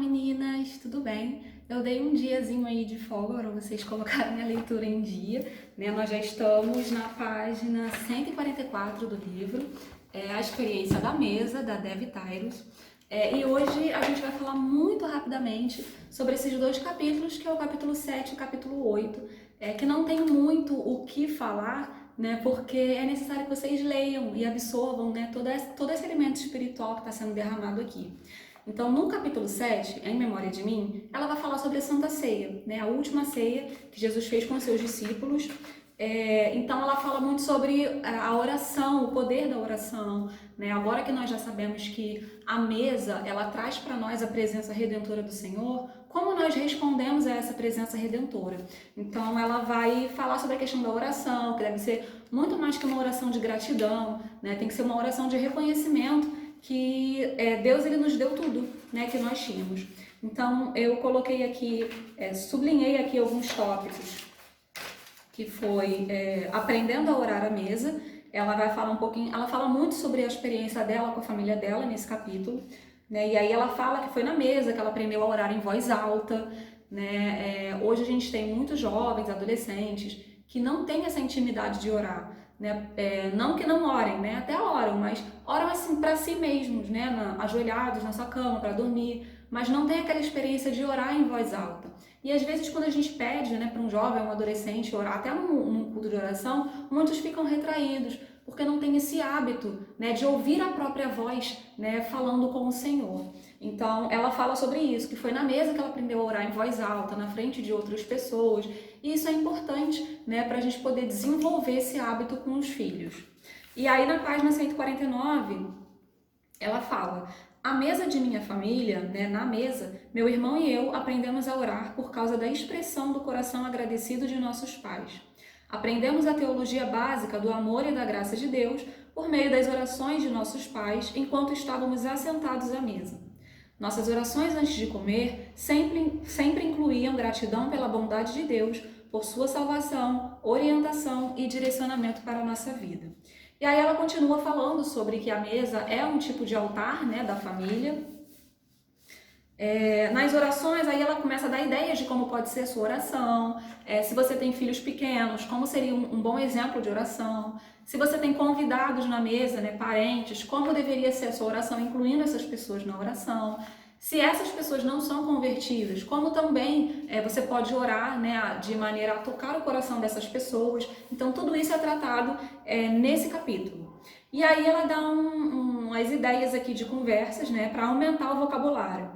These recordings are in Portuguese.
meninas, tudo bem? Eu dei um diazinho aí de folga para vocês colocarem a leitura em dia, né? Nós já estamos na página 144 do livro, A Experiência da Mesa, da Dev Tyrus. E hoje a gente vai falar muito rapidamente sobre esses dois capítulos, que é o capítulo 7 e o capítulo 8, que não tem muito o que falar, né? Porque é necessário que vocês leiam e absorvam, né, todo esse alimento espiritual que está sendo derramado aqui. Então, no capítulo 7, Em Memória de Mim, ela vai falar sobre a Santa Ceia, né? A última ceia que Jesus fez com os seus discípulos. Então, ela fala muito sobre a oração, o poder da oração, né? Agora que nós já sabemos que a mesa, ela traz para nós a presença redentora do Senhor, como nós respondemos a essa presença redentora? Então, ela vai falar sobre a questão da oração, que deve ser muito mais que uma oração de gratidão, né? Tem que ser uma oração de reconhecimento que Deus ele nos deu tudo, né, que nós tínhamos. Então eu coloquei aqui, sublinhei aqui alguns tópicos, que foi aprendendo a orar à mesa. Ela vai falar um pouquinho, ela fala muito sobre a experiência dela com a família dela nesse capítulo, né, e aí ela fala que foi na mesa que ela aprendeu a orar em voz alta, né. Hoje a gente tem muitos jovens, adolescentes, que não têm essa intimidade de orar, né? Não que não orem, né? Até oram, mas oram assim para si mesmos, né? Ajoelhados na sua cama para dormir, mas não tem aquela experiência de orar em voz alta. E às vezes quando a gente pede, né, para um jovem, um adolescente orar, até num culto de oração, muitos ficam retraídos, porque não tem esse hábito, né, de ouvir a própria voz, né, falando com o Senhor. Então, ela fala sobre isso, que foi na mesa que ela aprendeu a orar em voz alta, na frente de outras pessoas. E isso é importante, né, para a gente poder desenvolver esse hábito com os filhos. E aí, na página 149, ela fala: a mesa de minha família, né, na mesa, meu irmão e eu aprendemos a orar por causa da expressão do coração agradecido de nossos pais. Aprendemos a teologia básica do amor e da graça de Deus por meio das orações de nossos pais enquanto estávamos assentados à mesa. Nossas orações antes de comer sempre incluíam gratidão pela bondade de Deus, por sua salvação, orientação e direcionamento para a nossa vida. E aí ela continua falando sobre que a mesa é um tipo de altar, né, da família. Nas orações, aí ela começa a dar ideias de como pode ser a sua oração, se você tem filhos pequenos, como seria um bom exemplo de oração, se você tem convidados na mesa, né, parentes, como deveria ser a sua oração, incluindo essas pessoas na oração. Se essas pessoas não são convertidas, como também você pode orar, né, de maneira a tocar o coração dessas pessoas. Então tudo isso é tratado nesse capítulo. E aí ela dá umas ideias aqui de conversas, né, para aumentar o vocabulário.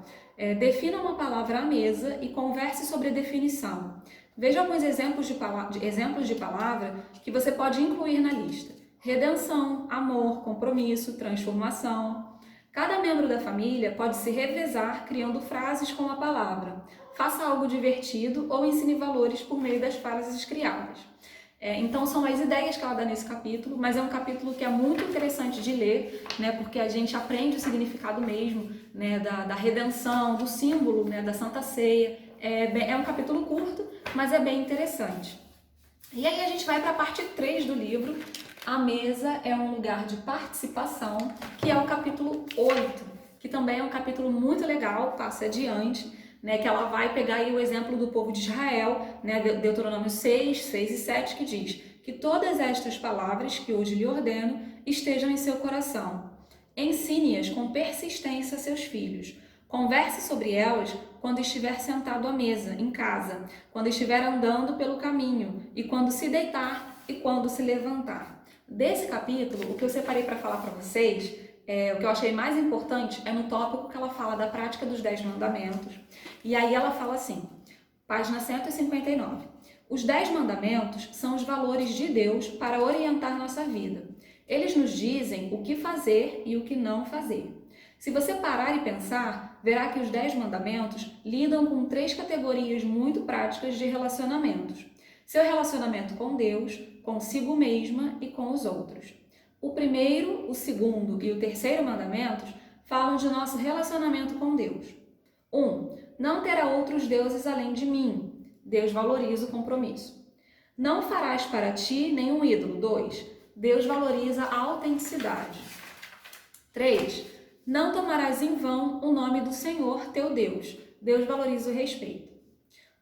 Defina uma palavra à mesa e converse sobre a definição. Veja alguns exemplos de palavra que você pode incluir na lista: redenção, amor, compromisso, transformação. Cada membro da família pode se revezar criando frases com a palavra. Faça algo divertido ou ensine valores por meio das frases criadas. Então são as ideias que ela dá nesse capítulo, mas é um capítulo que é muito interessante de ler, né, porque a gente aprende o significado mesmo, né, da redenção, do símbolo, né, da Santa Ceia. É um capítulo curto, mas é bem interessante. E aí a gente vai para a parte 3 do livro, A Mesa é um Lugar de Participação, que é o capítulo 8, que também é um capítulo muito legal, passa adiante, né, que ela vai pegar aí o exemplo do povo de Israel, né, Deuteronômio 6, 6 e 7, que diz que todas estas palavras que hoje lhe ordeno estejam em seu coração. Ensine-as com persistência a seus filhos. Converse sobre elas quando estiver sentado à mesa, em casa, quando estiver andando pelo caminho, e quando se deitar e quando se levantar. Desse capítulo, o que eu separei para falar para vocês, o que eu achei mais importante é no tópico que ela fala da prática dos 10 mandamentos. E aí ela fala assim, página 159. Os 10 mandamentos são os valores de Deus para orientar nossa vida. Eles nos dizem o que fazer e o que não fazer. Se você parar e pensar, verá que os 10 mandamentos lidam com 3 categorias muito práticas de relacionamentos: seu relacionamento com Deus, consigo mesma e com os outros. O primeiro, o segundo e o terceiro mandamentos falam de nosso relacionamento com Deus. 1. Não terá outros deuses além de mim. Deus valoriza o compromisso. Não farás para ti nenhum ídolo. 2. Deus valoriza a autenticidade. 3. Não tomarás em vão o nome do Senhor, teu Deus. Deus valoriza o respeito.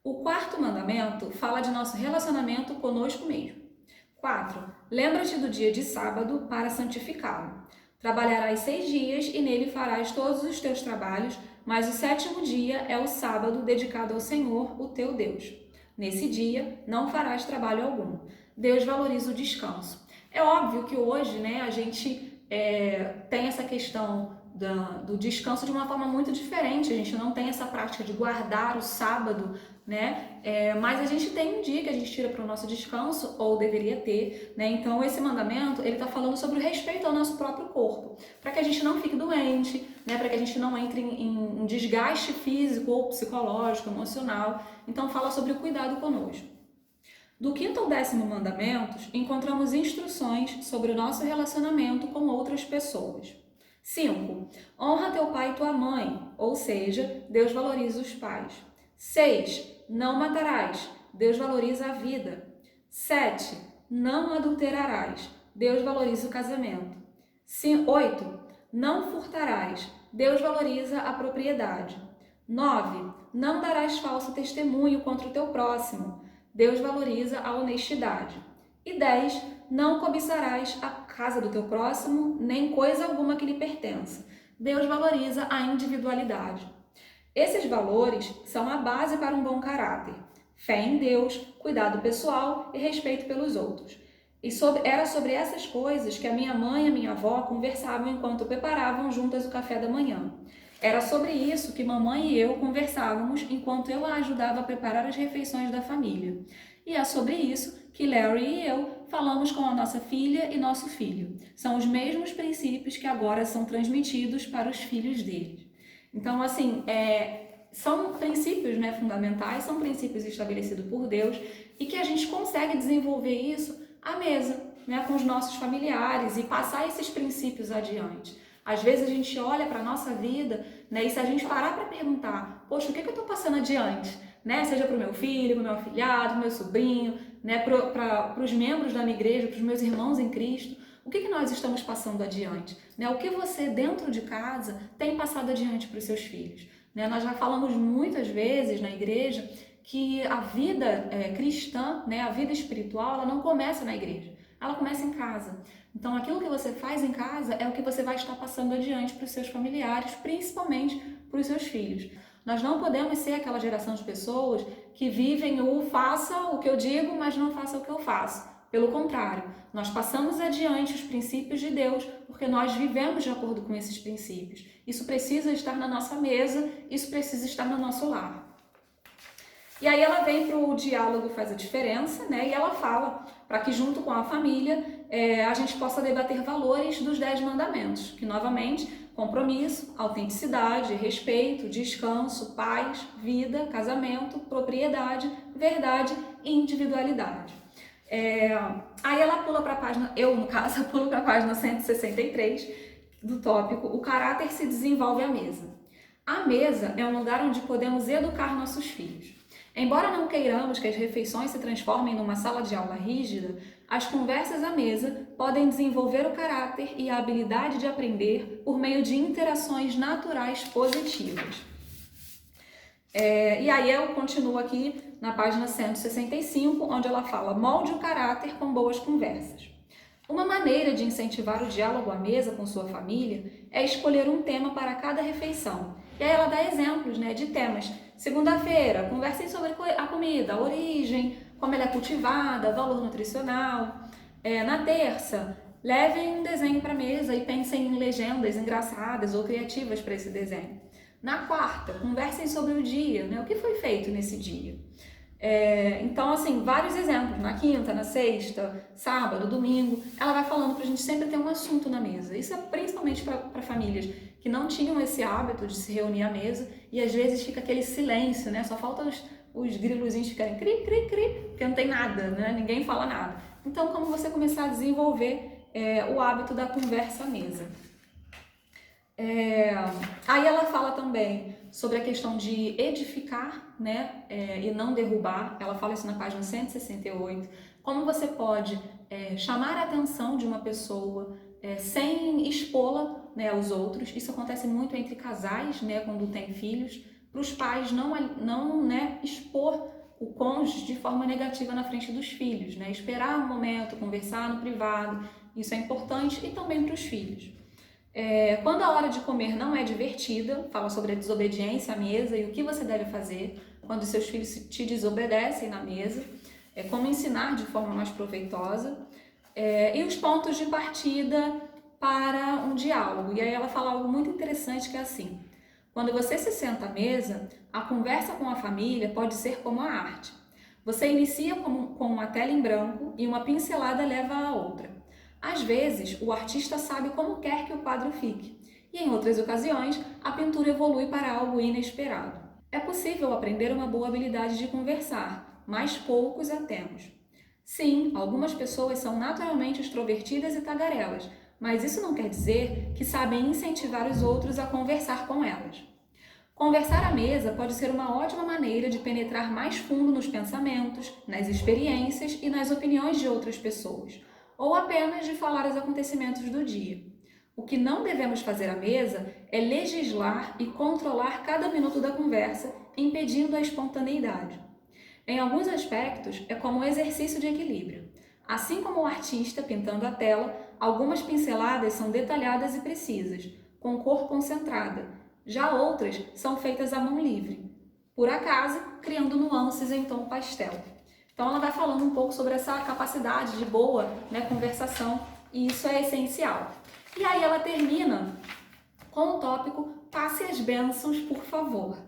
O quarto mandamento fala de nosso relacionamento conosco mesmo. 4. Lembra-te do dia de sábado para santificá-lo. Trabalharás 6 dias e nele farás todos os teus trabalhos, mas o sétimo dia é o sábado dedicado ao Senhor, o teu Deus. Nesse dia não farás trabalho algum. Deus valoriza o descanso. É óbvio que hoje, a gente tem essa questão do descanso de uma forma muito diferente. A gente não tem essa prática de guardar o sábado, mas a gente tem um dia que a gente tira para o nosso descanso, ou deveria ter, Então esse mandamento, ele está falando sobre o respeito ao nosso próprio corpo, para que a gente não fique doente, para que a gente não entre em desgaste físico ou psicológico, emocional. Então fala sobre o cuidado conosco. Do 5º ao 10º mandamentos, encontramos instruções sobre o nosso relacionamento com outras pessoas. 5. Honra teu pai e tua mãe, ou seja, Deus valoriza os pais. 6. Não matarás, Deus valoriza a vida. 7. Não adulterarás, Deus valoriza o casamento. 8. Não furtarás, Deus valoriza a propriedade. 9. Não darás falso testemunho contra o teu próximo, Deus valoriza a honestidade. E 10. Não cobiçarás a casa do teu próximo, nem coisa alguma que lhe pertença. Deus valoriza a individualidade. Esses valores são a base para um bom caráter. Fé em Deus, cuidado pessoal e respeito pelos outros. E era sobre essas coisas que a minha mãe e a minha avó conversavam enquanto preparavam juntas o café da manhã. Era sobre isso que mamãe e eu conversávamos enquanto eu a ajudava a preparar as refeições da família. E é sobre isso que Larry e eu falamos com a nossa filha e nosso filho. São os mesmos princípios que agora são transmitidos para os filhos deles. Então, são princípios fundamentais, são princípios estabelecidos por Deus e que a gente consegue desenvolver isso à mesa, com os nossos familiares e passar esses princípios adiante. Às vezes a gente olha para a nossa vida, e se a gente parar para perguntar, poxa, o que eu estou passando adiante? Seja para o meu filho, para o meu afilhado, para o meu sobrinho, para os membros da minha igreja, para os meus irmãos em Cristo, o que nós estamos passando adiante? O que você, dentro de casa, tem passado adiante para os seus filhos? Nós já falamos muitas vezes na igreja que a vida cristã, a vida espiritual, ela não começa na igreja, ela começa em casa. Então, aquilo que você faz em casa é o que você vai estar passando adiante para os seus familiares, principalmente para os seus filhos. Nós não podemos ser aquela geração de pessoas que vivem o faça o que eu digo, mas não faça o que eu faço. Pelo contrário, nós passamos adiante os princípios de Deus porque nós vivemos de acordo com esses princípios. Isso precisa estar na nossa mesa, isso precisa estar no nosso lar. E aí ela vem para o diálogo faz a diferença, e ela fala para que junto com a família a gente possa debater valores dos 10 mandamentos, que novamente, compromisso, autenticidade, respeito, descanso, paz, vida, casamento, propriedade, verdade e individualidade. Aí ela pula para a página, no caso, pulo para a página 163 do tópico, o caráter se desenvolve à mesa. A mesa é um lugar onde podemos educar nossos filhos. Embora não queiramos que as refeições se transformem numa sala de aula rígida, as conversas à mesa podem desenvolver o caráter e a habilidade de aprender por meio de interações naturais positivas. E aí eu continuo aqui na página 165, onde ela fala: molde o caráter com boas conversas. Uma maneira de incentivar o diálogo à mesa com sua família é escolher um tema para cada refeição. E aí ela dá exemplos de temas. Segunda-feira, conversem sobre a comida, a origem, como ela é cultivada, valor nutricional. Na terça, levem um desenho para a mesa e pensem em legendas engraçadas ou criativas para esse desenho. Na quarta, conversem sobre o dia, o que foi feito nesse dia. Então, vários exemplos. Na quinta, na sexta, sábado, domingo, ela vai falando para a gente sempre ter um assunto na mesa. Isso é principalmente para famílias que não tinham esse hábito de se reunir à mesa e às vezes fica aquele silêncio, Só falta os grilozinhos ficarem cri, cri, cri, porque não tem nada, Ninguém fala nada. Então, como você começar a desenvolver o hábito da conversa à mesa. Aí ela fala também sobre a questão de edificar, e não derrubar. Ela fala isso na página 168. Como você pode chamar a atenção de uma pessoa sem expô-la, né, aos outros. Isso acontece muito entre casais, né, quando tem filhos, para os pais não né, expor o cônjuge de forma negativa na frente dos filhos, né? Esperar um momento, conversar no privado, isso é importante, e também para os filhos. Quando a hora de comer não é divertida, fala sobre a desobediência à mesa e o que você deve fazer quando seus filhos te desobedecem na mesa, como ensinar de forma mais proveitosa, e os pontos de partida para um diálogo. E aí ela fala algo muito interessante que é assim: quando você se senta à mesa, a conversa com a família pode ser como a arte. Você inicia com uma tela em branco e uma pincelada leva a outra. Às vezes, o artista sabe como quer que o quadro fique, e em outras ocasiões, a pintura evolui para algo inesperado. É possível aprender uma boa habilidade de conversar, mas poucos a temos. Sim, algumas pessoas são naturalmente extrovertidas e tagarelas, mas isso não quer dizer que sabem incentivar os outros a conversar com elas. Conversar à mesa pode ser uma ótima maneira de penetrar mais fundo nos pensamentos, nas experiências e nas opiniões de outras pessoas, ou apenas de falar os acontecimentos do dia. O que não devemos fazer à mesa é legislar e controlar cada minuto da conversa, impedindo a espontaneidade. Em alguns aspectos, é como um exercício de equilíbrio. Assim como o artista pintando a tela, algumas pinceladas são detalhadas e precisas, com cor concentrada. Já outras são feitas à mão livre, por acaso, criando nuances em tom pastel. Então ela vai falando um pouco sobre essa capacidade de boa, né, conversação, e isso é essencial. E aí ela termina com o tópico: passe as bênçãos, por favor.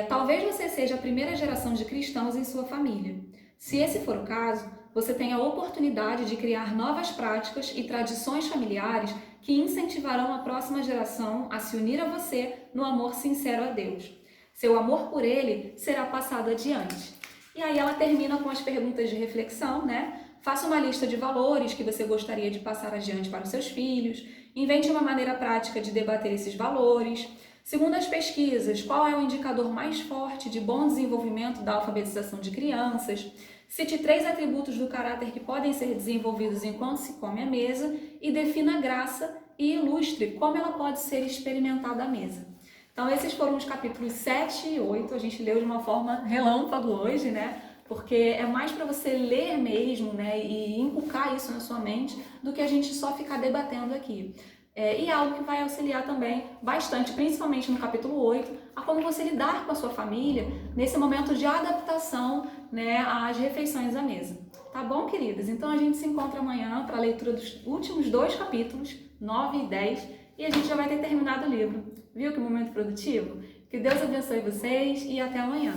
Talvez você seja a primeira geração de cristãos em sua família. Se esse for o caso, você tem a oportunidade de criar novas práticas e tradições familiares que incentivarão a próxima geração a se unir a você no amor sincero a Deus. Seu amor por Ele será passado adiante. E aí ela termina com as perguntas de reflexão, né? Faça uma lista de valores que você gostaria de passar adiante para os seus filhos. Invente uma maneira prática de debater esses valores. Segundo as pesquisas, qual é o indicador mais forte de bom desenvolvimento da alfabetização de crianças? Cite 3 atributos do caráter que podem ser desenvolvidos enquanto se come à mesa e defina a graça e ilustre como ela pode ser experimentada à mesa. Então esses foram os capítulos 7 e 8, a gente leu de uma forma relâmpago hoje, né? Porque é mais para você ler mesmo, né, e inculcar isso na sua mente, do que a gente só ficar debatendo aqui. E é algo que vai auxiliar também bastante, principalmente no capítulo 8, a como você lidar com a sua família nesse momento de adaptação, né, às refeições à mesa. Tá bom, queridas? Então a gente se encontra amanhã para a leitura dos últimos 2 capítulos, 9 e 10, e a gente já vai ter terminado o livro. Viu que momento produtivo? Que Deus abençoe vocês e até amanhã!